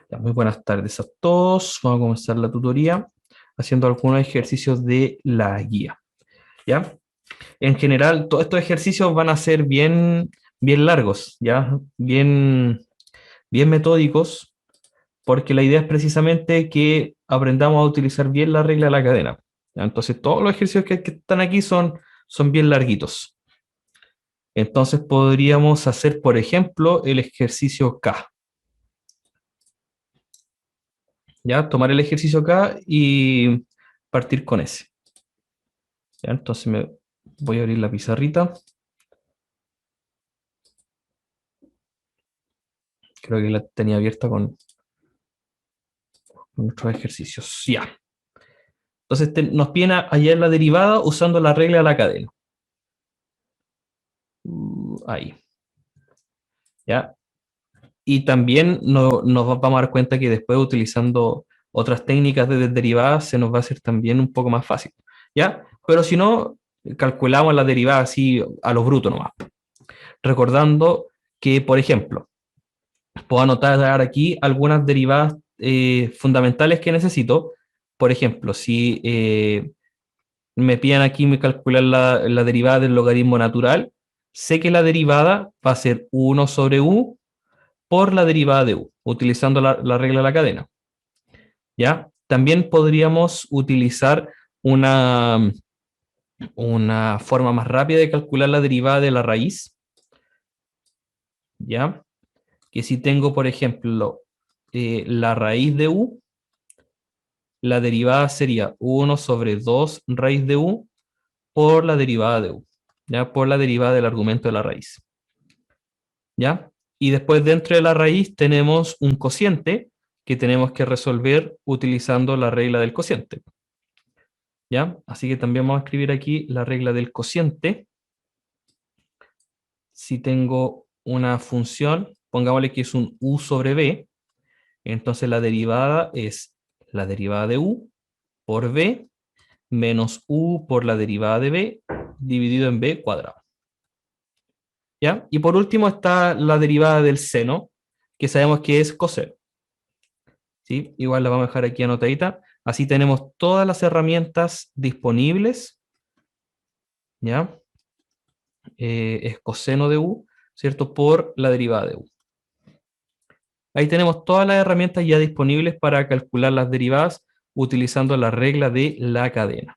Ya, muy buenas tardes a todos. Vamos a comenzar la tutoría haciendo algunos ejercicios de la guía. ¿Ya? En general, todos estos ejercicios van a ser bien largos, ¿ya? Bien metódicos, porque la idea es precisamente que aprendamos a utilizar bien la regla de la cadena. ¿Ya? Entonces, todos los ejercicios que están aquí son bien larguitos. Entonces, podríamos hacer, por ejemplo, el ejercicio K. ¿Ya? Tomar el ejercicio K y partir con ese. ¿Ya? Entonces voy a abrir la pizarrita. Creo que la tenía abierta con nuestros ejercicios. Ya. Entonces nos piden a hallar la derivada usando la regla de la cadena. Ahí. ¿Ya? Y también nos vamos a dar cuenta que después utilizando otras técnicas de derivadas se nos va a hacer también un poco más fácil. ¿Ya? Pero si no, calculamos la derivada así a lo bruto nomás. Recordando que, por ejemplo, puedo anotar aquí algunas derivadas fundamentales que necesito. Por ejemplo, si me piden aquí me calcular la derivada del logaritmo natural, sé que la derivada va a ser 1 sobre u por la derivada de u, utilizando la regla de la cadena. ¿Ya? También podríamos utilizar una, una forma más rápida de calcular la derivada de la raíz. ¿Ya? Que si tengo, por ejemplo, la raíz de u, la derivada sería 1 sobre 2 raíz de u por la derivada de u, ¿ya? Por la derivada del argumento de la raíz, ¿ya? Y después dentro de la raíz tenemos un cociente que tenemos que resolver utilizando la regla del cociente, ¿ya? Así que también vamos a escribir aquí la regla del cociente. Si tengo una función, pongámosle que es un u sobre b, entonces la derivada es la derivada de u por b menos u por la derivada de b dividido en b cuadrado. ¿Ya? Y por último está la derivada del seno, que sabemos que es coseno. ¿Sí? Igual la vamos a dejar aquí anotadita. Así tenemos todas las herramientas disponibles. ¿Ya? Es coseno de u, ¿cierto? Por la derivada de u. Ahí tenemos todas las herramientas ya disponibles para calcular las derivadas utilizando la regla de la cadena.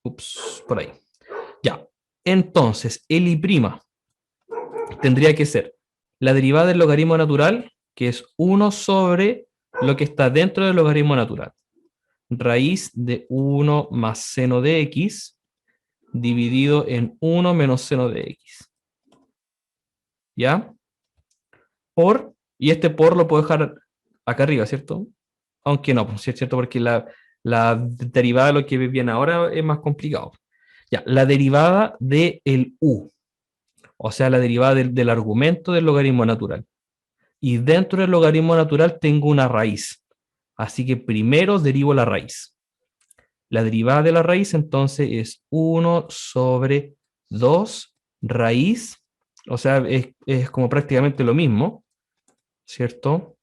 Ups, por ahí. Ya. Entonces, el I' tendría que ser la derivada del logaritmo natural, que es 1 sobre lo que está dentro del logaritmo natural. Raíz de 1 más seno de x dividido en 1 menos seno de x. ¿Ya? Y este por lo puedo dejar acá arriba, ¿cierto? Aunque no, pues, sí es cierto, porque la derivada de lo que viene ahora es más complicado. Ya, la derivada del u, o sea, la derivada del argumento del logaritmo natural. Y dentro del logaritmo natural tengo una raíz. Así que primero derivo la raíz. La derivada de la raíz entonces es 1 sobre 2 raíz, o sea, es como prácticamente lo mismo, ¿cierto?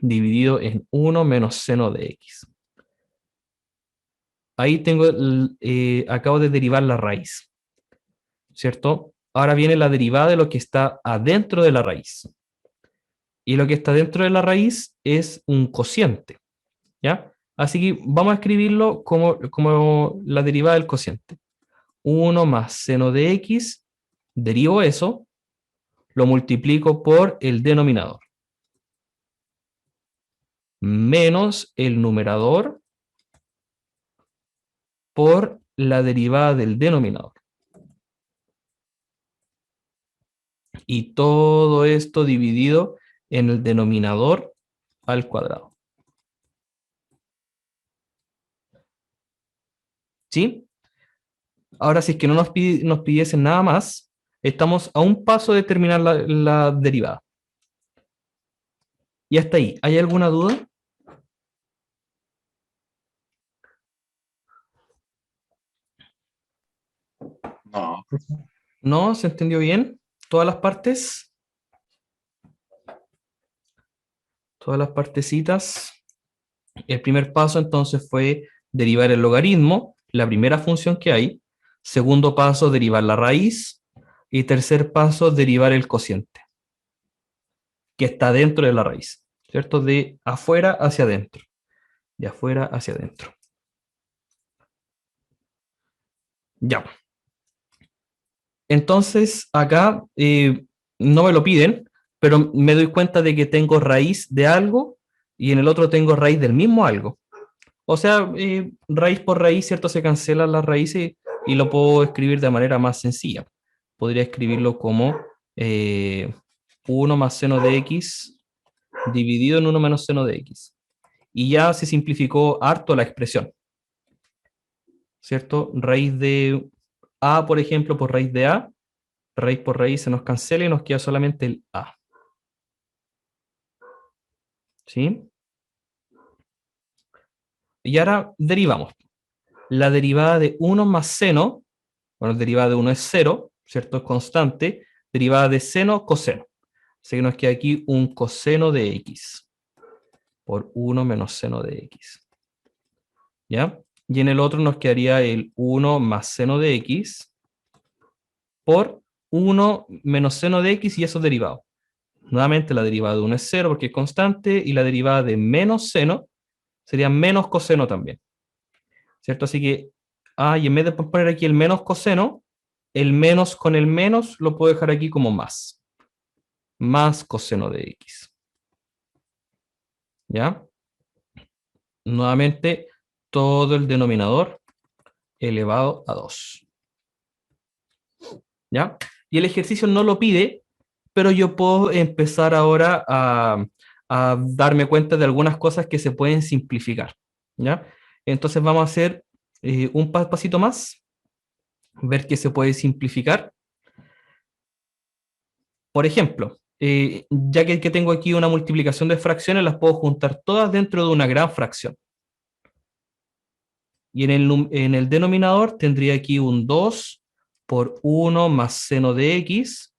Dividido en 1 menos seno de x. Ahí tengo, acabo de derivar la raíz, ¿cierto? Ahora viene la derivada de lo que está adentro de la raíz. Y lo que está dentro de la raíz es un cociente, ¿ya? Así que vamos a escribirlo como la derivada del cociente. 1 más seno de x, derivo eso, lo multiplico por el denominador, menos el numerador por la derivada del denominador. Y todo esto dividido en el denominador al cuadrado. ¿Sí? Ahora, si es que no nos pidiesen nada más, estamos a un paso de terminar la derivada. Y hasta ahí. ¿Hay alguna duda? No, ¿No? ¿Se entendió bien? ¿Todas las partes? todas las partecitas. El primer paso entonces fue derivar el logaritmo, la primera función que hay. Segundo paso, derivar la raíz. Y tercer paso, derivar el cociente, que está dentro de la raíz, ¿cierto? De afuera hacia adentro. De afuera hacia adentro. Ya. Entonces, acá no me lo piden, pero me doy cuenta de que tengo raíz de algo y en el otro tengo raíz del mismo algo. O sea, raíz por raíz, ¿cierto? Se cancelan las raíces y lo puedo escribir de manera más sencilla. Podría escribirlo como 1 más seno de x dividido en 1 menos seno de x. Y ya se simplificó harto la expresión, ¿cierto? Raíz de a, por ejemplo, por raíz de a, raíz por raíz se nos cancela y nos queda solamente el a. ¿Sí? Y ahora derivamos. La derivada de 1 más seno, bueno, derivada de 1 es 0, ¿cierto? Es constante. Derivada de seno, coseno. Así que nos queda aquí un coseno de x por 1 menos seno de x. ¿Ya? Y en el otro nos quedaría el 1 más seno de x por 1 menos seno de x y eso derivado. Nuevamente la derivada de 1 es 0 porque es constante y la derivada de menos seno sería menos coseno también. ¿Cierto? Así que, y en vez de poner aquí el menos coseno, el menos con el menos lo puedo dejar aquí como más. Más coseno de x. ¿Ya? Nuevamente, todo el denominador elevado a 2. ¿Ya? Y el ejercicio no lo pide, pero yo puedo empezar ahora a darme cuenta de algunas cosas que se pueden simplificar. ¿Ya? Entonces vamos a hacer un pasito más, ver qué se puede simplificar. Por ejemplo, ya que tengo aquí una multiplicación de fracciones, las puedo juntar todas dentro de una gran fracción. Y en el denominador tendría aquí un 2 por 1 más seno de x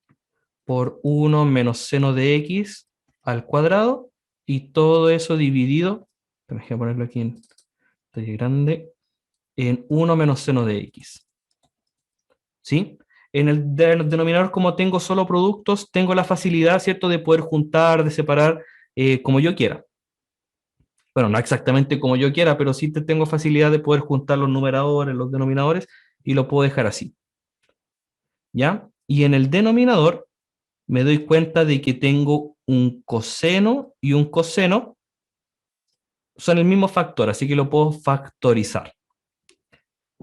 por 1 menos seno de x al cuadrado y todo eso dividido, déjame ponerlo aquí en talle grande, en 1 menos seno de x. ¿Sí? En el denominador, como tengo solo productos, tengo la facilidad, ¿cierto?, de poder juntar, de separar como yo quiera. Bueno, no exactamente como yo quiera, pero sí tengo facilidad de poder juntar los numeradores, los denominadores, y lo puedo dejar así. ¿Ya? Y en el denominador me doy cuenta de que tengo un coseno y un coseno, son el mismo factor, así que lo puedo factorizar.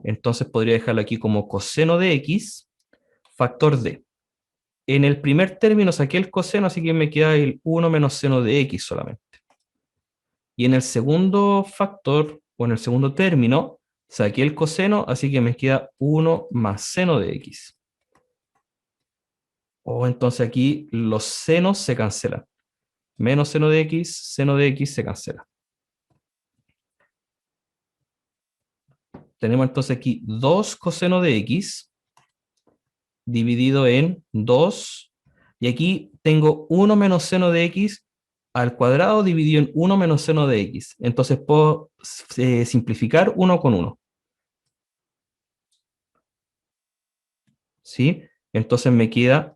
Entonces podría dejarlo aquí como coseno de x, factor d. En el primer término saqué el coseno, así que me queda el 1 menos seno de x solamente. Y en el segundo factor, o en el segundo término, saqué el coseno, así que me queda 1 más seno de x. Entonces aquí los senos se cancelan. Menos seno de x se cancela. Tenemos entonces aquí 2 coseno de x dividido en 2. Y aquí tengo 1 menos seno de x al cuadrado dividido en 1 menos seno de x. Entonces puedo simplificar 1 con 1. ¿Sí? Entonces me queda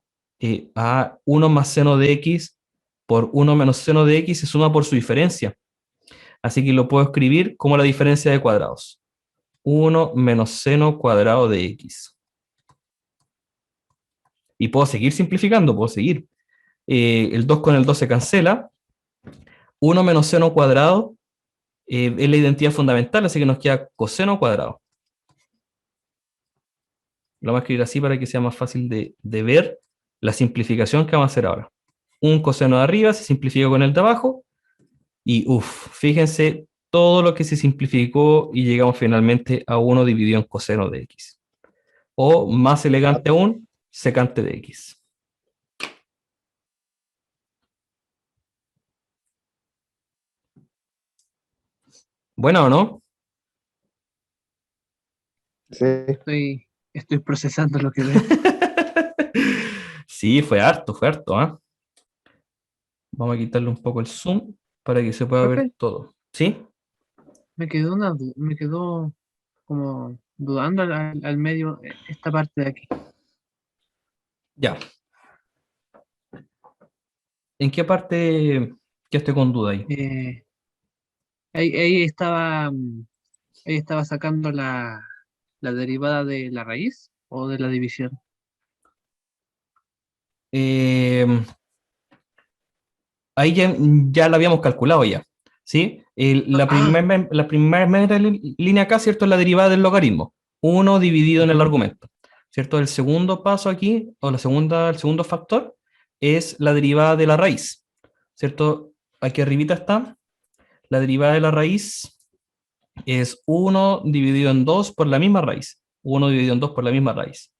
a 1 más seno de x por 1 menos seno de x se suma por su diferencia. Así que lo puedo escribir como la diferencia de cuadrados. 1 menos seno cuadrado de x. Y puedo seguir simplificando, puedo seguir. El 2 con el 2 se cancela. 1 menos seno cuadrado es la identidad fundamental, así que nos queda coseno cuadrado. Lo vamos a escribir así para que sea más fácil de ver la simplificación que vamos a hacer ahora. Un coseno de arriba se simplifica con el de abajo. Y fíjense todo lo que se simplificó y llegamos finalmente a 1 dividido en coseno de x. O más elegante aún, secante de x. ¿Buena o no? Sí. Estoy procesando lo que veo. Sí, fue harto, ¿ah? Vamos a quitarle un poco el zoom. para que se pueda ver Profe, todo. ¿Sí? me quedó como dudando al medio esta parte de aquí. Ya. ¿En qué parte que estoy con duda ahí? Eh, ahí estaba, ahí estaba sacando la derivada de la raíz o de la división. Eh, ahí ya la habíamos calculado ya. ¿Sí? Ah, La primera línea acá, ¿cierto? Es la derivada del logaritmo. Uno dividido en el ujú. argumento. ¿Cierto? El segundo paso aquí, o el segundo factor, es la derivada de la raíz. ¿Cierto? Aquí arribita está. La derivada de la raíz es uno dividido en 2 por la misma raíz. Uno dividido en 2 por la misma raíz.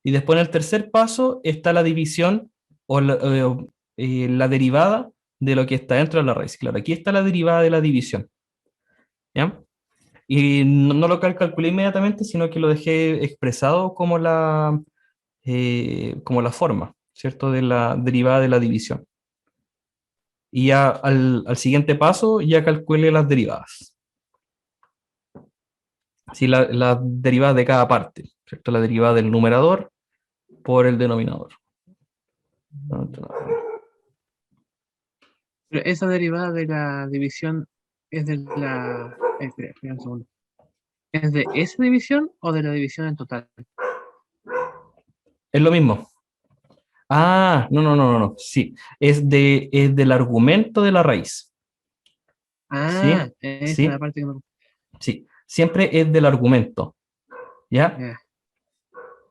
Y después en el tercer paso está la división o la derivada de lo que está dentro de la raíz. Claro, aquí está la derivada de la división. ¿Ya? Y no lo calculé inmediatamente, sino que lo dejé expresado como la forma, ¿cierto? De la derivada de la división. Y ya al siguiente paso ya calculé las derivadas. Así la derivada de cada parte, ¿cierto? La derivada del numerador por el denominador. Pero esa derivada de la división es de la... espera un segundo. ¿Es de esa división o de la división en total? Es lo mismo. Ah, no. Sí, es del argumento de la raíz. Ah, ¿Sí? esa es la ¿Sí? parte que me... Sí. Siempre es del argumento. ¿Ya? Ya,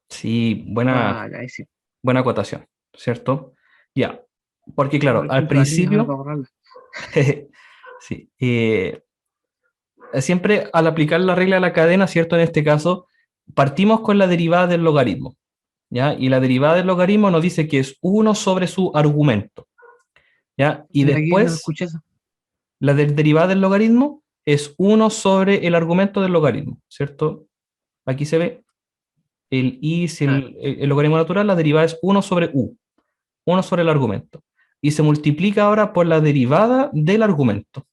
Sí, vale, ahí sí. buena acotación, ¿cierto? Ya. Porque Por claro, al ejemplo, las líneas ahora para principio, borrarlas. sí, siempre al aplicar la regla de la cadena, ¿cierto? En este caso, partimos con la derivada del logaritmo. ¿Ya? Y la derivada del logaritmo nos dice que es uno sobre su argumento. ¿Ya? Y Desde aquí no después escuché eso. la derivada del logaritmo es uno sobre el argumento del logaritmo, ¿cierto? Aquí se ve el i, si Ah, el logaritmo natural, la derivada es uno sobre u, uno sobre el argumento. Y se multiplica ahora por la derivada del argumento,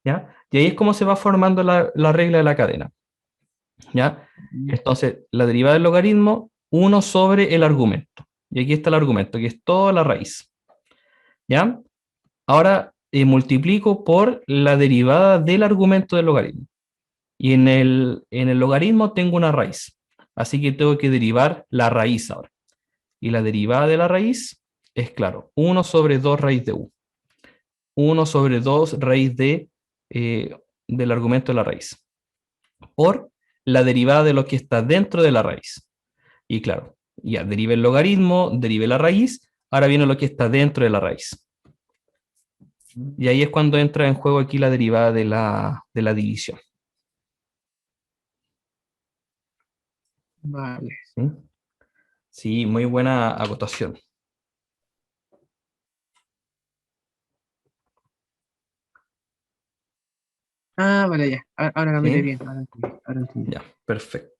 ¿ya? Y ahí es como se va formando la regla de la cadena, ¿ya? mm, Entonces, la derivada del logaritmo, uno sobre el argumento. Y aquí está el argumento, que es toda la raíz, ¿ya? Ahora multiplico por la derivada del argumento del logaritmo. Y en el logaritmo tengo una raíz. Así que tengo que derivar la raíz ahora. Y la derivada de la raíz es, claro, uno sobre 2 raíz de u. Uno sobre 2 raíz del argumento de la raíz. Por la derivada de lo que está dentro de la raíz. Y claro, ya derive el logaritmo, derive la raíz. Ahora viene lo que está dentro de la raíz. Y ahí es cuando entra en juego aquí la derivada de la división. vale. ¿Sí? Sí, muy buena acotación. Ah, vale, ya. Ahora lo miré ¿Sí? bien. Ahora entendí. Ahora entendí. Ya, perfecto.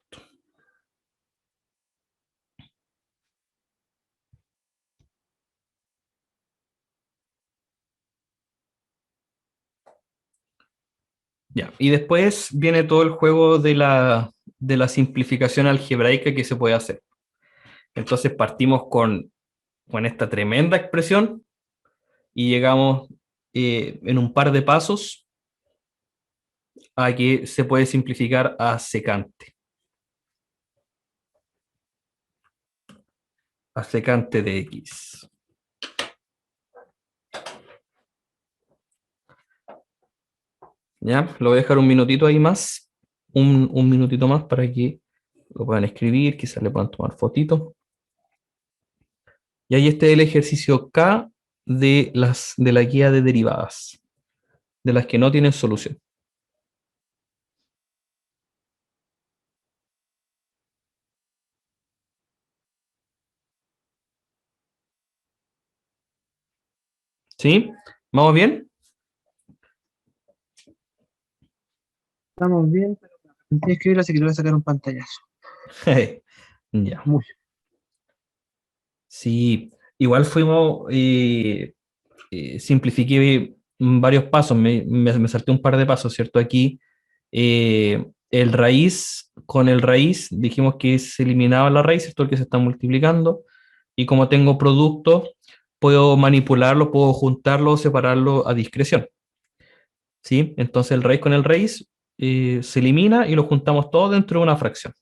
Ya. Y después viene todo el juego de la simplificación algebraica que se puede hacer. Entonces partimos con esta tremenda expresión y llegamos en un par de pasos a que se puede simplificar a secante. A secante de X. ¿Ya? Lo voy a dejar un minutito ahí más. Un minutito más para que lo puedan escribir, quizás le puedan tomar fotitos. Y ahí está el ejercicio K de la guía de derivadas, de las que no tienen solución. ¿Sí? ¿Vamos bien? Estamos bien, pero intenté escribirlo, así que le voy a sacar un pantallazo. Ya. Muy. Sí, igual simplifiqué varios pasos, me salté un par de pasos, ¿cierto? Aquí el raíz, con el raíz dijimos que se eliminaba la raíz, ¿cierto? El que se está multiplicando, y como tengo productos, puedo manipularlo, puedo juntarlo, separarlo a discreción, ¿sí? Entonces el raíz con el raíz se elimina y lo juntamos todo dentro de una fracción.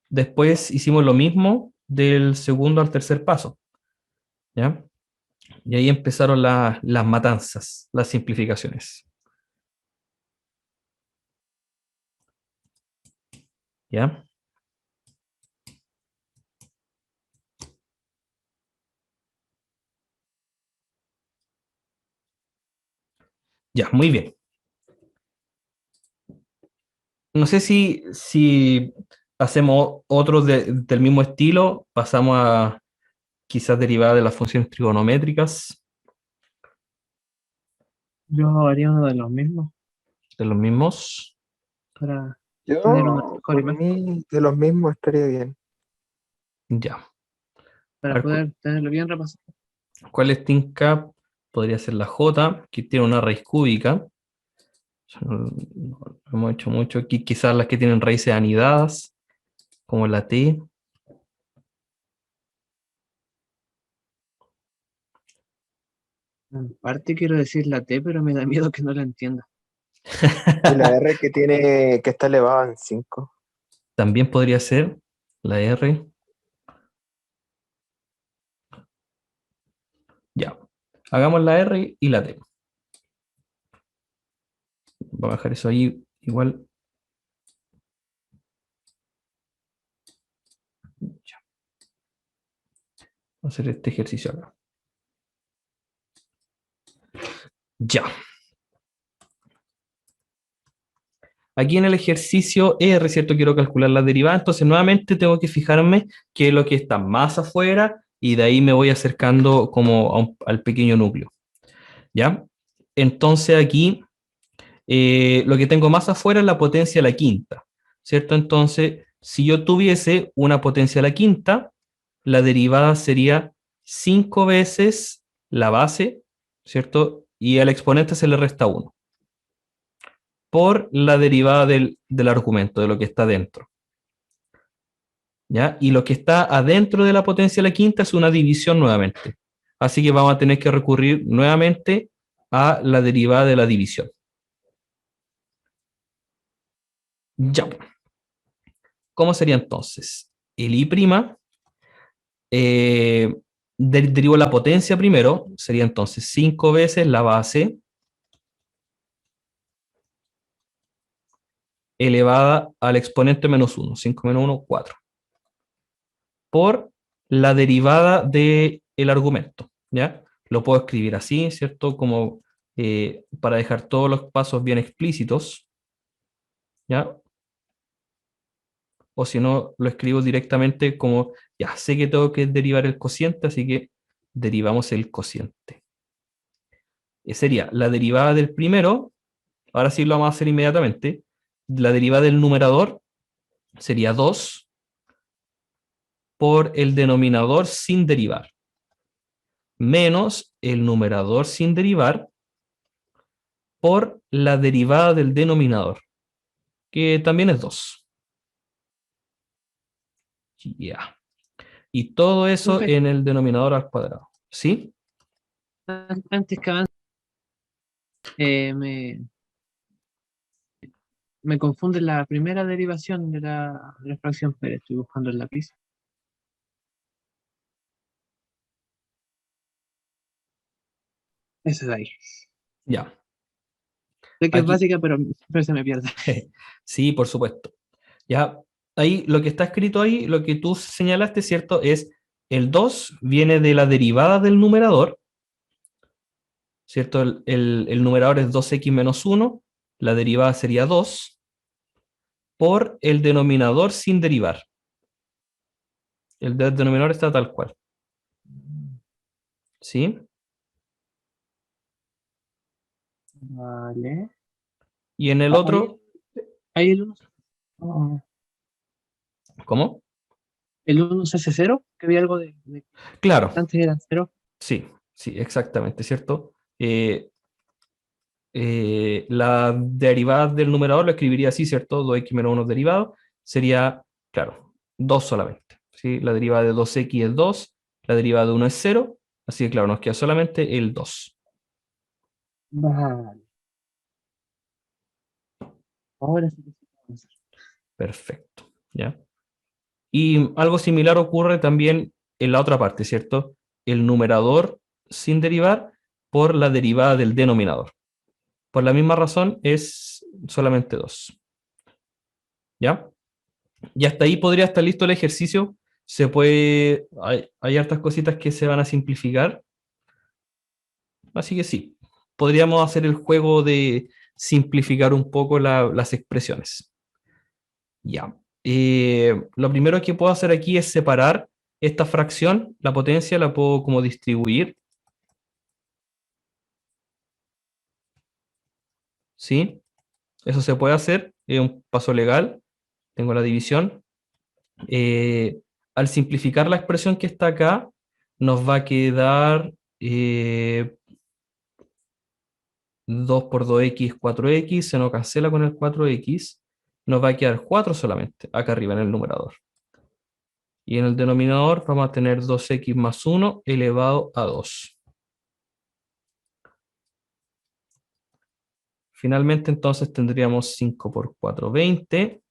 Después hicimos lo mismo del segundo al tercer paso, ¿ya? Y ahí empezaron las matanzas, las simplificaciones, ¿ya? Ya, muy bien. No sé si hacemos otros del mismo estilo, pasamos a quizás derivar de las funciones trigonométricas, Yo haría uno de los mismos de los mismos. para tener una Yo, mejor por imagen, mí, de los mismos estaría bien. Ya. A para ver, poder tenerlo bien repasado. ¿cuál es tinca? Podría ser la J, que tiene una raíz cúbica. No hemos hecho mucho. Quizás las que tienen raíces anidadas, como la T. En parte quiero decir la T, pero me da miedo que no la entienda. Y la R que está elevada en 5. También podría ser la R. Ya. Hagamos la R y la T. Voy a bajar eso ahí igual. Ya. Voy a hacer este ejercicio acá. Ya. Aquí en el ejercicio R, ¿cierto? Quiero calcular la derivada, entonces nuevamente tengo que fijarme qué es lo que está más afuera y de ahí me voy acercando como al pequeño núcleo, ¿ya? Entonces aquí lo que tengo más afuera es la potencia a la quinta, ¿cierto? Entonces, si yo tuviese una potencia a la quinta, la derivada sería 5 veces la base, ¿cierto? Y al exponente se le resta 1 por la derivada del argumento, de lo que está dentro. ¿Ya? Y lo que está adentro de la potencia de la quinta es una división nuevamente. Así que vamos a tener que recurrir nuevamente a la derivada de la división. Ya. ¿Cómo sería entonces? El I', derivo la potencia primero, sería entonces 5 veces la base elevada al exponente menos 1, 5 menos 1, 4, por la derivada del argumento, ¿ya? Lo puedo escribir así, ¿cierto? Como para dejar todos los pasos bien explícitos, ¿ya? O si no, lo escribo directamente como, ya sé que tengo que derivar el cociente, así que derivamos el cociente. Sería la derivada del primero, ahora sí lo vamos a hacer inmediatamente, la derivada del numerador sería 2 por el denominador sin derivar, menos el numerador sin derivar por la derivada del denominador, que también es 2. Ya. Yeah. Y todo eso Profe, en el denominador al cuadrado. ¿Sí? antes que avance, eh, me, me confunde la primera derivación de la fracción, pero estoy buscando el lápiz. Esa es ahí. Ya. Sé que es Aquí. básica, pero siempre se me pierde. Sí, por supuesto. Ya. Ahí, lo que está escrito ahí, lo que tú señalaste, ¿cierto? Es el 2 viene de la derivada del numerador, ¿cierto? El numerador es 2x menos 1, la derivada sería 2, por el denominador sin derivar. El denominador está tal cual. ¿Sí? Vale. Y en el Ahí, otro, ahí el 1, oh, ¿cómo? el 1 se hace 0, que había algo de Claro, antes eran 0. sí, sí, exactamente, ¿cierto? La derivada del numerador lo escribiría así, ¿cierto? 2x menos 1 derivado sería, claro, 2 solamente. ¿Sí? La derivada de 2x es 2, la derivada de 1 es 0, así que claro, nos queda solamente el 2. Vale. Ahora sí que sí podemos hacer. Perfecto. ¿Ya? Y algo similar ocurre también en la otra parte, ¿cierto? El numerador sin derivar por la derivada del denominador. Por la misma razón es solamente 2. ¿Ya? Y hasta ahí podría estar listo el ejercicio. Hay hartas cositas que se van a simplificar. Así que sí, podríamos hacer el juego de simplificar un poco las expresiones. Ya. Lo primero que puedo hacer aquí es separar esta fracción, la potencia la puedo como distribuir. ¿Sí? Eso se puede hacer, es un paso legal. Tengo la división. Al simplificar la expresión que está acá, nos va a quedar 2 por 2x, 4x, se nos cancela con el 4x, nos va a quedar 4 solamente, acá arriba en el numerador. Y en el denominador vamos a tener 2x más 1 elevado a 2. Finalmente entonces tendríamos 5 por 4, 20,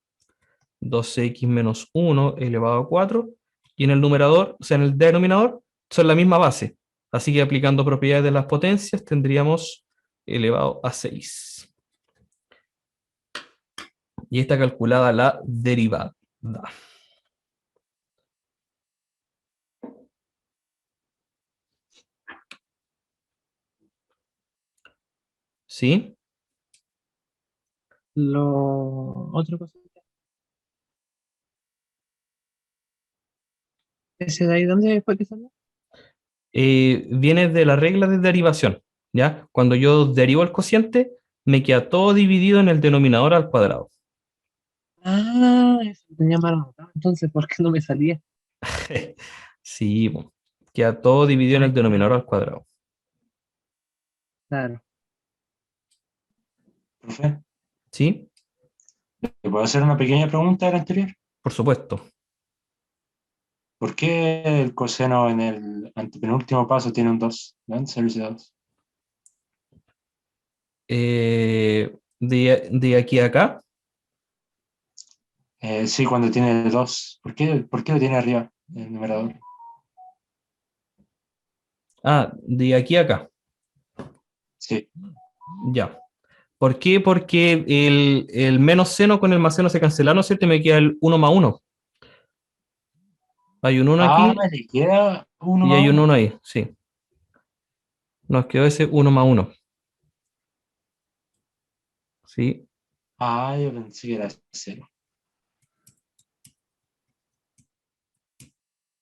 12x menos 1 elevado a 4, y en el numerador, o sea, en el denominador, son la misma base. Así que aplicando propiedades de las potencias tendríamos elevado a 6. Y está calculada la derivada. ¿Sí? Otra cosa. ¿Ese de ahí dónde fue que salió? Viene de la regla de derivación. ¿Ya? Cuando yo derivo el cociente, me queda todo dividido en el denominador al cuadrado. Ah, eso lo tenía mal anotado. Entonces, ¿por qué no me salía? Sí, po. Queda todo dividido en Ay, el denominador al cuadrado. claro. Profe, ¿Sí? ¿te puedo hacer una pequeña pregunta del anterior? Por supuesto. ¿Por qué el coseno en el antepenúltimo paso tiene un 2? ¿De dónde salió ese 2? De aquí a acá. Sí, cuando tiene 2. ¿Por qué lo tiene arriba, el numerador? Ah, de aquí a acá. Sí. Ya. ¿Por qué? Porque el menos seno con el más seno se cancelaron, ¿cierto? Y me queda el 1 más 1. Hay un 1 Ah, aquí le queda uno y más hay un uno. 1 ahí, sí. Nos quedó ese 1 más 1. ¿Sí? Ah, yo pensé que era 0.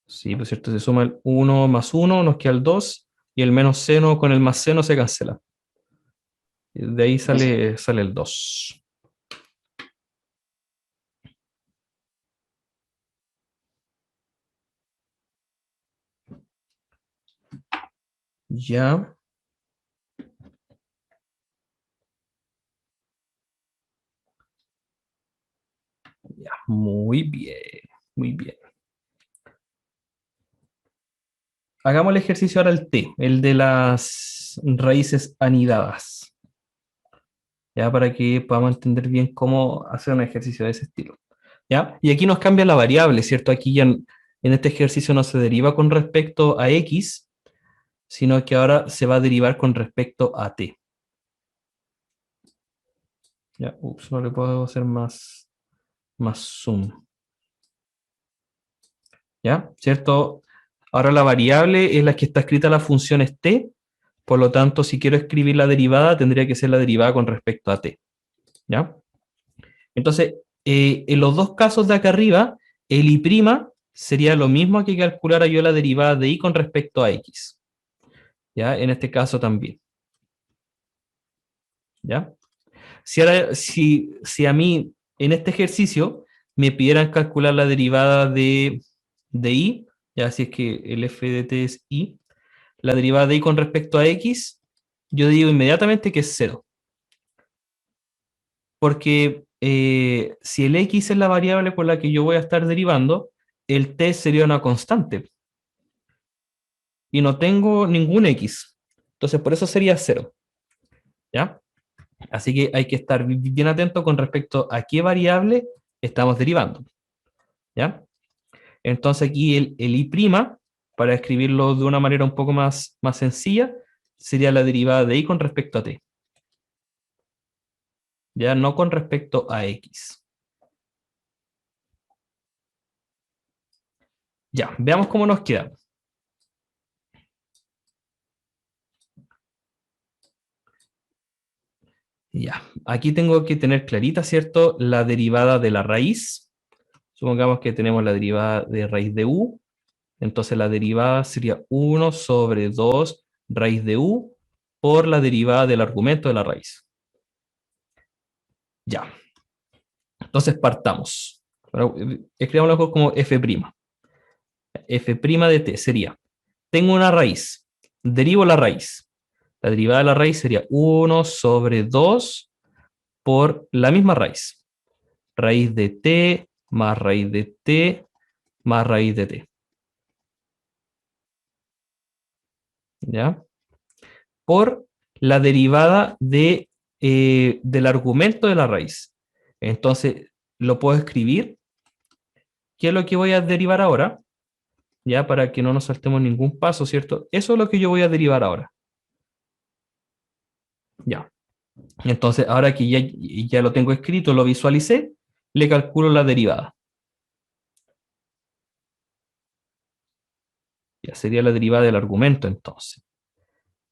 Sí, por cierto, se suma el 1 más 1, nos queda el 2, y el menos seno con el más seno se cancela. Y de ahí sale el 2. Ya. Ya, muy bien, muy bien. Hagamos el ejercicio ahora el T, el de las raíces anidadas. Ya, para que podamos entender bien cómo hacer un ejercicio de ese estilo. ¿Ya? Y aquí nos cambia la variable, ¿cierto? Aquí ya en este ejercicio no se deriva con respecto a x, sino que ahora se va a derivar con respecto a t. Ya, ups, no le puedo hacer más zoom. ¿Ya? ¿Cierto? Ahora la variable es la que está escrita en la función es t, por lo tanto, si quiero escribir la derivada, tendría que ser la derivada con respecto a t. ¿Ya? Entonces, en los dos casos de acá arriba, el i' sería lo mismo que calculara yo la derivada de i con respecto a x. ¿Ya? En este caso también. ¿Ya? Si a mí en este ejercicio me pidieran calcular la derivada de i, ya si es que el f de t es i, la derivada de i con respecto a x, yo digo inmediatamente que es 0. Porque si el x es la variable con la que yo voy a estar derivando, el t sería una constante. Y no tengo ningún x. Entonces, por eso sería 0. ¿Ya? Así que hay que estar bien atento con respecto a qué variable estamos derivando. ¿Ya? Entonces aquí el i', para escribirlo de una manera un poco más sencilla, sería la derivada de i con respecto a t. Ya no con respecto a x. Ya, veamos cómo nos queda. Ya, aquí tengo que tener clarita, ¿cierto? La derivada de la raíz. Supongamos que tenemos la derivada de raíz de u. Entonces la derivada sería 1 sobre 2 raíz de u por la derivada del argumento de la raíz. Ya. Entonces partamos. Escribámoslo como f'. F' de t sería, tengo una raíz, derivo la raíz. La derivada de la raíz sería 1 sobre 2 por la misma raíz. Raíz de t más raíz de t más raíz de t. ¿Ya? Por la derivada del argumento de la raíz. Entonces, lo puedo escribir. ¿Qué es lo que voy a derivar ahora? Ya para que no nos saltemos ningún paso, ¿cierto? Eso es lo que yo voy a derivar ahora. Ya. Entonces, ahora que ya lo tengo escrito, lo visualicé, le calculo la derivada. Ya sería la derivada del argumento, entonces.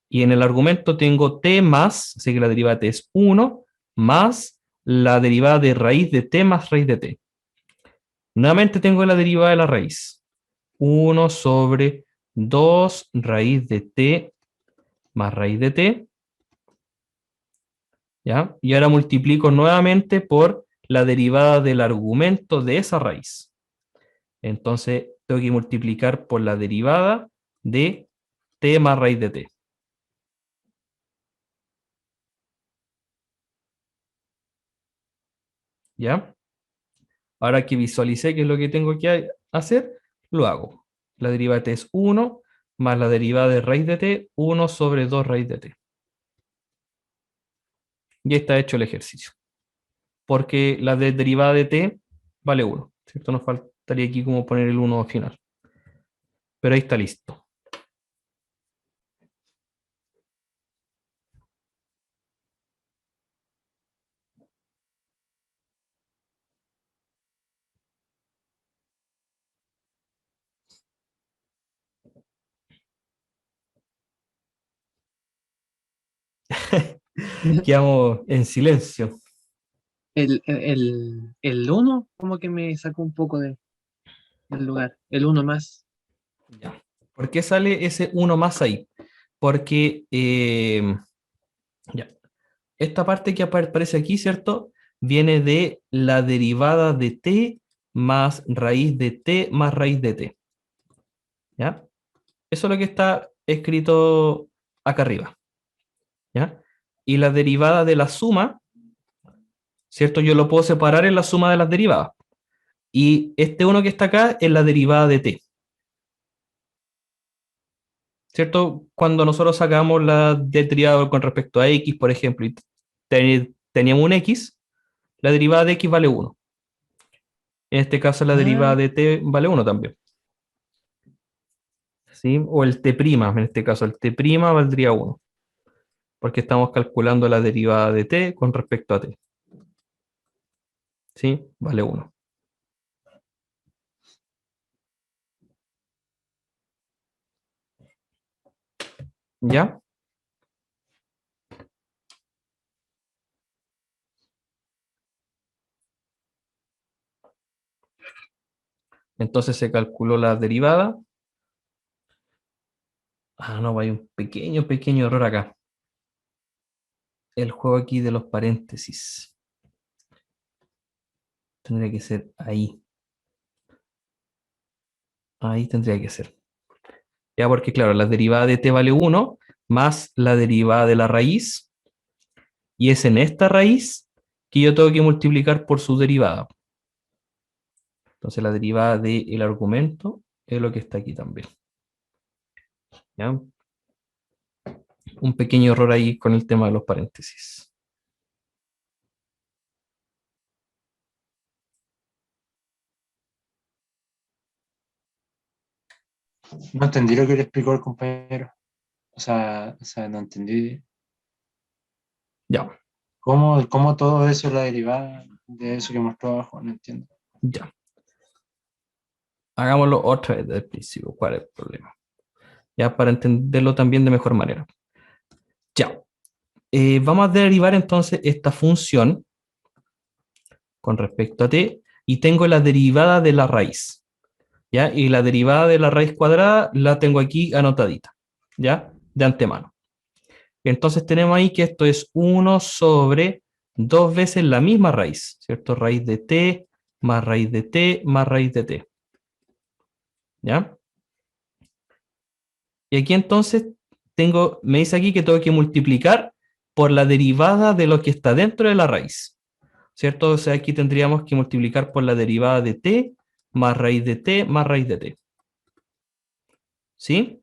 Y en el argumento tengo t más, así que la derivada de t es 1, más la derivada de raíz de t más raíz de t. Nuevamente tengo la derivada de la raíz. 1 sobre 2 raíz de t más raíz de t. ¿Ya? Y ahora multiplico nuevamente por la derivada del argumento de esa raíz. Entonces tengo que multiplicar por la derivada de t más raíz de t. ¿Ya? Ahora que visualicé qué es lo que tengo que hacer, lo hago. La derivada de t es 1 más la derivada de raíz de t, 1 sobre 2 raíz de t. Ya está hecho el ejercicio. Porque la derivada de t vale 1. ¿Cierto? Nos faltaría aquí como poner el 1 al final. Pero ahí está listo. Quedamos en silencio. El 1 como que me sacó un poco del lugar. El 1 más. Ya. ¿Por qué sale ese 1 más ahí? Porque ya, esta parte que aparece aquí, ¿cierto? Viene de la derivada de t más raíz de t más raíz de t. ¿Ya? Eso es lo que está escrito acá arriba. ¿Ya? Y la derivada de la suma, ¿cierto? Yo lo puedo separar en la suma de las derivadas. Y este 1 que está acá es la derivada de t. ¿Cierto? Cuando nosotros sacamos la derivada con respecto a x, por ejemplo, y teníamos un x, la derivada de x vale 1. En este caso la derivada Ah, de t vale 1 también. ¿Sí? O el t', en este caso el t' valdría 1. Porque estamos calculando la derivada de t con respecto a t. ¿Sí? Vale 1. ¿Ya? Entonces se calculó la derivada. Ah, no, hay un pequeño error acá. El juego aquí de los paréntesis. Tendría que ser ahí. Ahí tendría que ser. Ya, porque claro, la derivada de t vale 1, más la derivada de la raíz, y es en esta raíz que yo tengo que multiplicar por su derivada. Entonces la derivada del argumento es lo que está aquí también. ¿Ya? Un pequeño error ahí con el tema de los paréntesis. No entendí lo que le explicó el compañero. O sea, no entendí Ya, cómo todo eso es la derivada de eso que mostró abajo. No entiendo. ya. Hagámoslo otra vez desde el principio. ¿Cuál es el problema? Ya, para entenderlo también de mejor manera. Ya. Vamos a derivar entonces esta función con respecto a t, y tengo la derivada de la raíz. ¿Ya? Y la derivada de la raíz cuadrada la tengo aquí anotadita, ¿ya? De antemano. Entonces tenemos ahí que esto es 1 sobre 2 veces la misma raíz, ¿cierto? Raíz de t, más raíz de t, más raíz de t. ¿Ya? Y aquí entonces me dice aquí que tengo que multiplicar por la derivada de lo que está dentro de la raíz, ¿cierto? O sea, aquí tendríamos que multiplicar por la derivada de t, más raíz de t, más raíz de t. ¿Sí?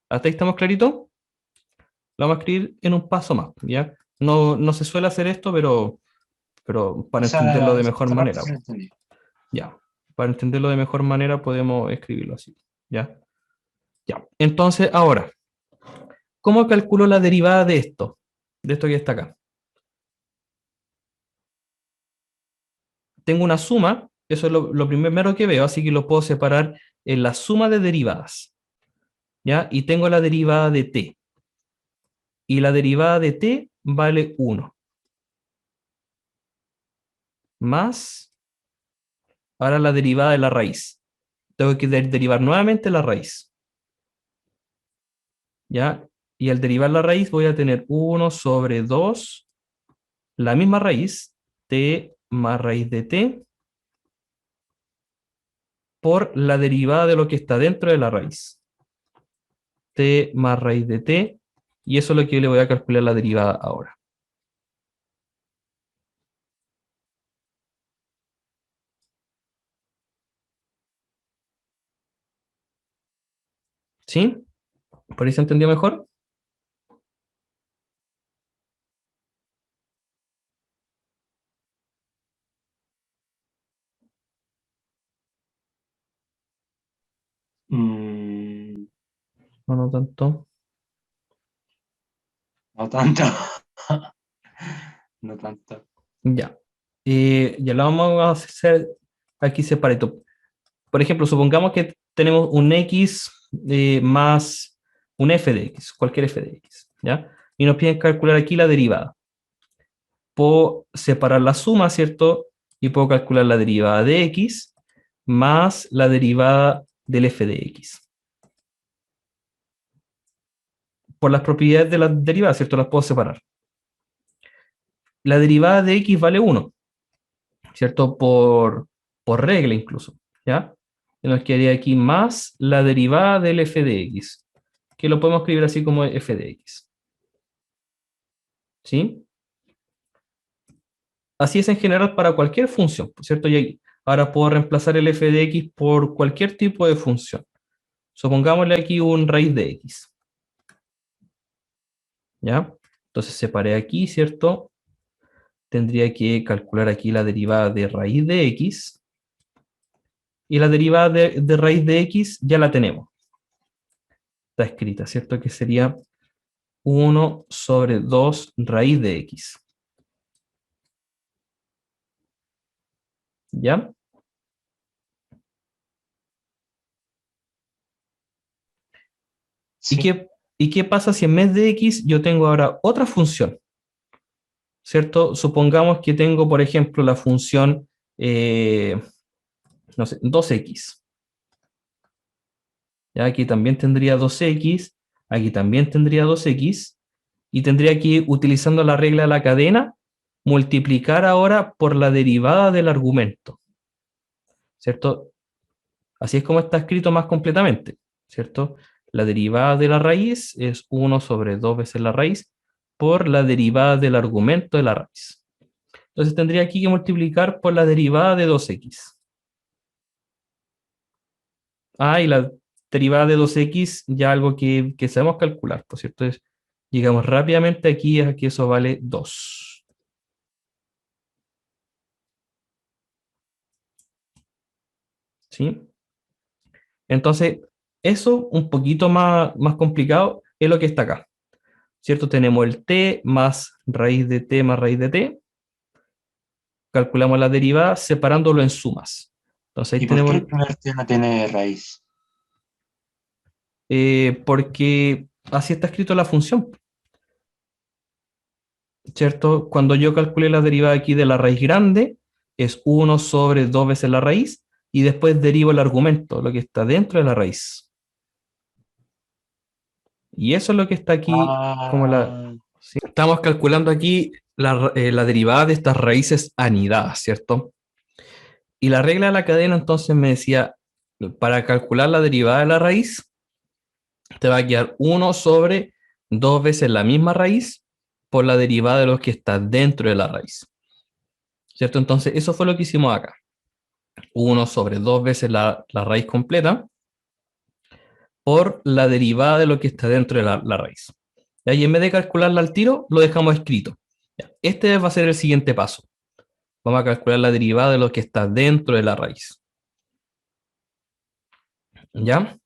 ¿Hasta ahí estamos claritos? Lo vamos a escribir en un paso más, ¿ya? No se suele hacer esto, pero para entenderlo de mejor Esta parte manera. sí la entendí. Ya. Para entenderlo de mejor manera podemos escribirlo así, ¿ya? Ya. Entonces, ahora, ¿cómo calculo la derivada de esto? De esto que está acá. Tengo una suma, eso es lo primero que veo, así que lo puedo separar en la suma de derivadas, ¿ya? Y tengo la derivada de t. Y la derivada de t vale 1. Más, ahora la derivada de la raíz. Tengo que derivar nuevamente la raíz, ¿ya? Y al derivar la raíz voy a tener 1 sobre 2, la misma raíz, t más raíz de t, por la derivada de lo que está dentro de la raíz, t más raíz de t, y eso es lo que le voy a calcular la derivada ahora. ¿Sí? ¿Por ahí se entendió mejor? Mm, No tanto. no tanto. No tanto. Ya. Ya lo vamos a hacer aquí separado. Por ejemplo, supongamos que tenemos un x más un f de x, cualquier f de x, ¿ya? Y nos piden calcular aquí la derivada. Puedo separar la suma, ¿cierto? Y puedo calcular la derivada de x más la derivada del f de x. Por las propiedades de las derivadas, ¿cierto? Las puedo separar. La derivada de x vale 1, ¿cierto? Por regla incluso, ¿ya? Y nos quedaría aquí más la derivada del f de x, que lo podemos escribir así como f de x. ¿Sí? Así es en general para cualquier función, ¿cierto? Y ahora puedo reemplazar el f de x por cualquier tipo de función. Supongámosle aquí un raíz de x. ¿Ya? Entonces separé aquí, ¿cierto? Tendría que calcular aquí la derivada de raíz de x. Y la derivada de raíz de x ya la tenemos. Está escrita, ¿cierto? Que sería 1 sobre 2 raíz de x. ¿Ya? Sí. ¿Y qué pasa si en vez de x yo tengo ahora otra función? ¿Cierto? Supongamos que tengo, por ejemplo, la función, no sé, 2x. ¿Ya? Aquí también tendría 2x, aquí también tendría 2x, y tendría que, utilizando la regla de la cadena, multiplicar ahora por la derivada del argumento. ¿Cierto? Así es como está escrito más completamente, ¿cierto? La derivada de la raíz es 1 sobre 2 veces la raíz por la derivada del argumento de la raíz. Entonces tendría aquí que multiplicar por la derivada de 2x. Ah, y la derivada de 2x ya algo que sabemos calcular, por cierto. Entonces llegamos rápidamente aquí a que eso vale 2. ¿Sí? Entonces, eso un poquito más complicado es lo que está acá. ¿Cierto? Tenemos el t más raíz de t más raíz de t. Calculamos la derivada separándolo en sumas. Entonces ahí ¿Y por qué tenemos, el primer t no tiene raíz? porque así está escrito la función, ¿cierto? Cuando yo calculé la derivada aquí de la raíz grande, es 1 sobre 2 veces la raíz, y después derivo el argumento, lo que está dentro de la raíz. Y eso es lo que está aquí, como Ah, ¿sí? Estamos calculando aquí la derivada de estas raíces anidadas, ¿cierto? Y la regla de la cadena entonces me decía, para calcular la derivada de la raíz, te va a quedar 1 sobre 2 veces la misma raíz por la derivada de lo que está dentro de la raíz. ¿Cierto? Entonces, eso fue lo que hicimos acá. 1 sobre 2 veces la raíz completa por la derivada de lo que está dentro de la raíz. Y ahí en vez de calcularla al tiro, lo dejamos escrito. Este va a ser el siguiente paso. Vamos a calcular la derivada de lo que está dentro de la raíz. ¿Ya?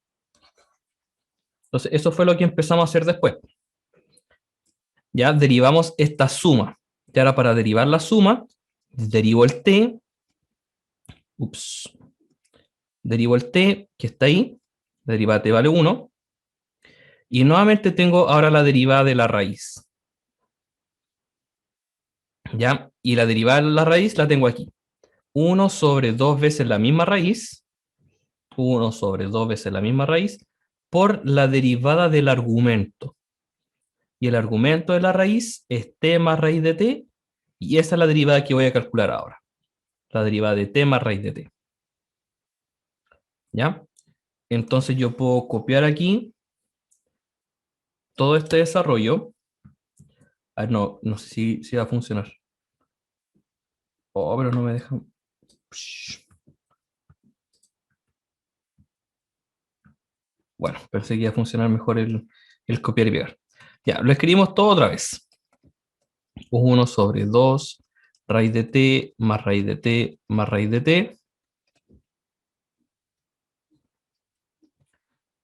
Entonces, eso fue lo que empezamos a hacer después. Ya derivamos esta suma. Y ahora para derivar la suma, derivo el t. Derivo el t, que está ahí. La derivada de t vale 1. Y nuevamente tengo ahora la derivada de la raíz. ¿Ya? Y la derivada de la raíz la tengo aquí. 1 sobre 2 veces la misma raíz. 1 sobre 2 veces la misma raíz por la derivada del argumento. Y el argumento de la raíz es t más raíz de t. Y esa es la derivada que voy a calcular ahora. La derivada de t más raíz de t. ¿Ya? Entonces yo puedo copiar aquí todo este desarrollo. A ver, no sé si va a funcionar. Oh, pero no me deja. Bueno, pensé que iba a funcionar mejor el copiar y pegar. Ya, lo escribimos todo otra vez. 1 sobre 2 raíz de t más raíz de t más raíz de t